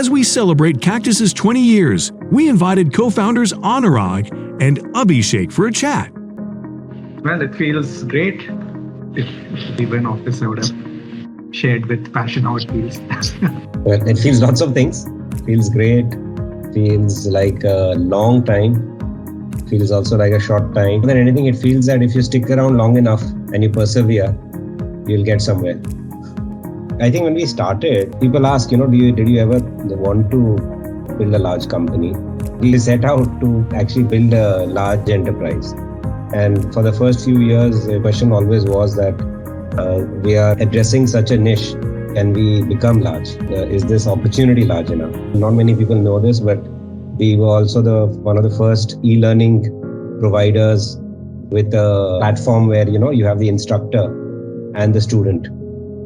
As we celebrate Cactus's 20 years, we invited co-founders Anurag and Abhishek for a chat. Well, it feels great. If we were in office, I would have shared with passion how it feels. Well, it feels lots of things. Feels great. Feels like a long time. Feels also like a short time. More than anything, it feels that if you stick around long enough and you persevere, you'll get somewhere. I think when we started, people ask, did you ever want to build a large company? We set out to actually build a large enterprise. And for the first few years, the question always was that we are addressing such a niche. Can we become large? Is this opportunity large enough? Not many people know this, but we were also one of the first e-learning providers with a platform where, you have the instructor and the student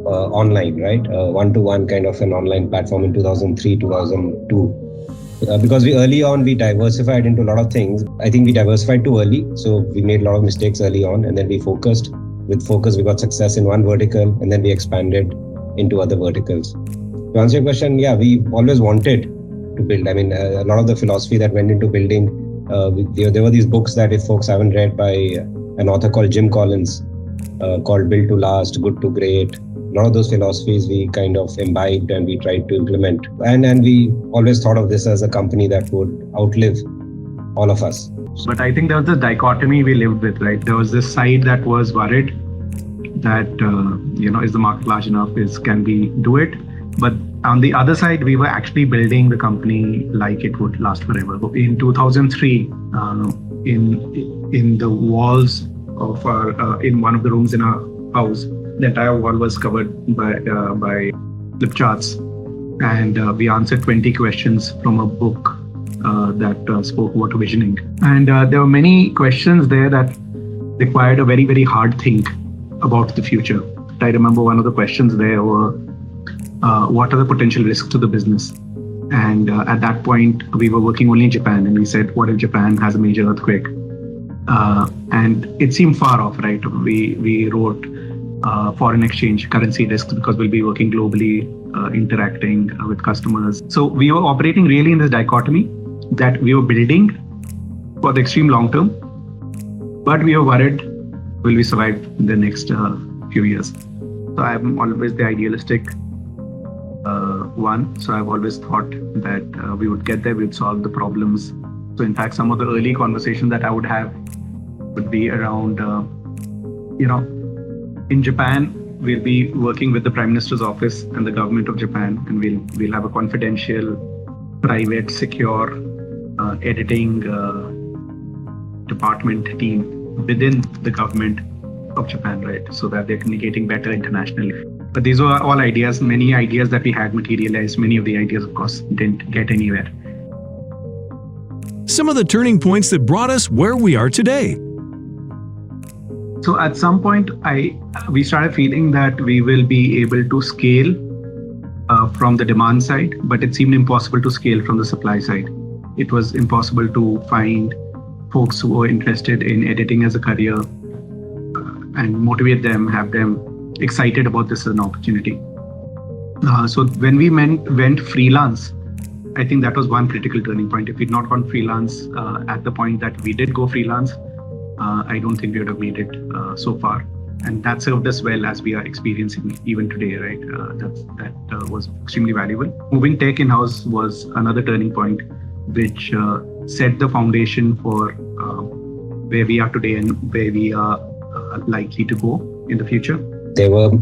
online, right? One-to-one kind of an online platform in 2003, 2002. Because early on, we diversified into a lot of things. I think we diversified too early. So we made a lot of mistakes early on, and then we focused. With focus, we got success in one vertical, and then we expanded into other verticals. To answer your question, yeah, we always wanted to build. I mean, a lot of the philosophy that went into building, there were these books that if folks haven't read by an author called Jim Collins, called Build to Last, Good to Great. A lot of those philosophies we kind of imbibed and we tried to implement. And we always thought of this as a company that would outlive all of us. But I think there was the dichotomy we lived with, right? There was this side that was worried that, is the market large enough? Can we do it? But on the other side, we were actually building the company like it would last forever. In 2003, in the walls of in one of the rooms in our house, the entire wall was covered by flip charts, and we answered 20 questions from a book that spoke about visioning. And there were many questions there that required a very, very hard think about the future. I remember one of the questions there were, what are the potential risks to the business? And at that point, we were working only in Japan, and we said, what if Japan has a major earthquake? And it seemed far off, right? We wrote foreign exchange, currency risks, because we'll be working globally, interacting with customers. So we were operating really in this dichotomy that we were building for the extreme long term, but we were worried, will we survive the next few years? So I'm always the idealistic one. So I've always thought that we would get there, we'd solve the problems. So in fact, some of the early conversations that I would have would be around, in Japan, we'll be working with the Prime Minister's office and the government of Japan, and we'll have a confidential, private, secure editing department team within the government of Japan, right? So that they're communicating better internationally. But these were all ideas. Many ideas that we had materialized. Many of the ideas, of course, didn't get anywhere. Some of the turning points that brought us where we are today. So at some point, we started feeling that we will be able to scale from the demand side, but it seemed impossible to scale from the supply side. It was impossible to find folks who were interested in editing as a career and motivate them, have them excited about this as an opportunity. So when we went freelance, I think that was one critical turning point. If we'd not gone freelance at the point that we did go freelance, I don't think we would have made it so far. And that served us well as we are experiencing even today, right? That was extremely valuable. Moving tech in-house was another turning point, which set the foundation for where we are today and where we are likely to go in the future. There were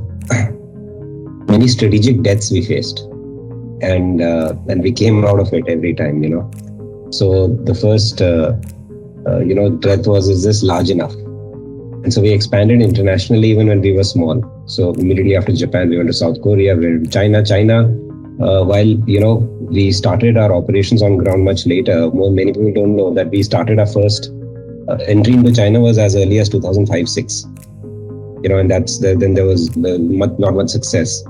many strategic deaths we faced, and we came out of it every time, So the first, death was, is this large enough? And so we expanded internationally even when we were small. So immediately after Japan, we went to South Korea, we went to China. While, we started our operations on ground much later, many people don't know that we started our first entry into China was as early as 2005-06. And then there was not much success.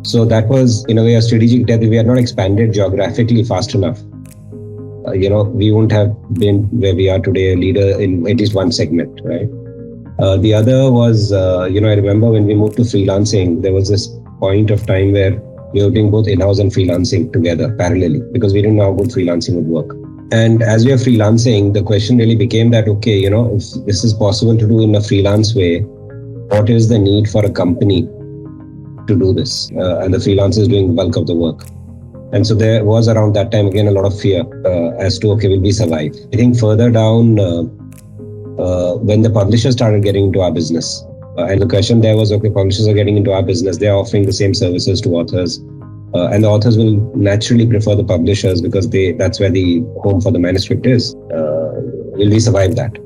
So that was, in a way, a strategic death. If we had not expanded geographically fast enough, we wouldn't have been where we are today, a leader in at least one segment, right? The other was, I remember when we moved to freelancing, there was this point of time where We were doing both in-house and freelancing together parallelly because we didn't know how good freelancing would work. And as we are freelancing, the question really became that, okay, if this is possible to do in a freelance way, what is the need for a company to do this? And the freelancer is doing the bulk of the work. And so there was around that time, again, a lot of fear as to, okay, will we survive? I think further down, when the publishers started getting into our business, and the question there was, okay, publishers are getting into our business, they're offering the same services to authors. And the authors will naturally prefer the publishers because that's where the home for the manuscript is. Will we survive that?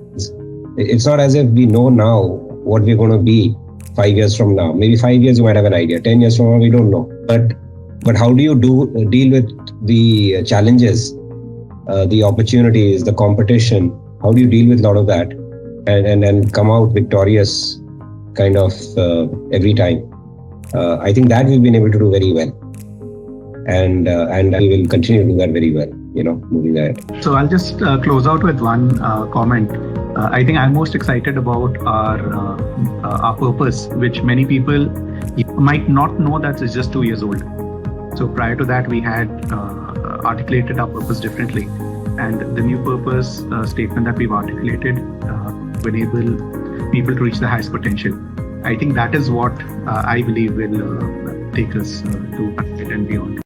It's not as if we know now what we're going to be 5 years from now. Maybe 5 years you might have an idea. 10 years from now, we don't know. But how do you deal with the challenges, the opportunities, the competition? How do you deal with a lot of that and come out victorious kind of every time? I think that we've been able to do very well. And we will continue to do that very well, moving ahead. So I'll just close out with one comment. I think I'm most excited about our purpose, which many people might not know that it's just 2 years old. So prior to that, we had articulated our purpose differently. And the new purpose statement that we've articulated to enable people to reach the highest potential. I think that is what I believe will take us to 100 and beyond.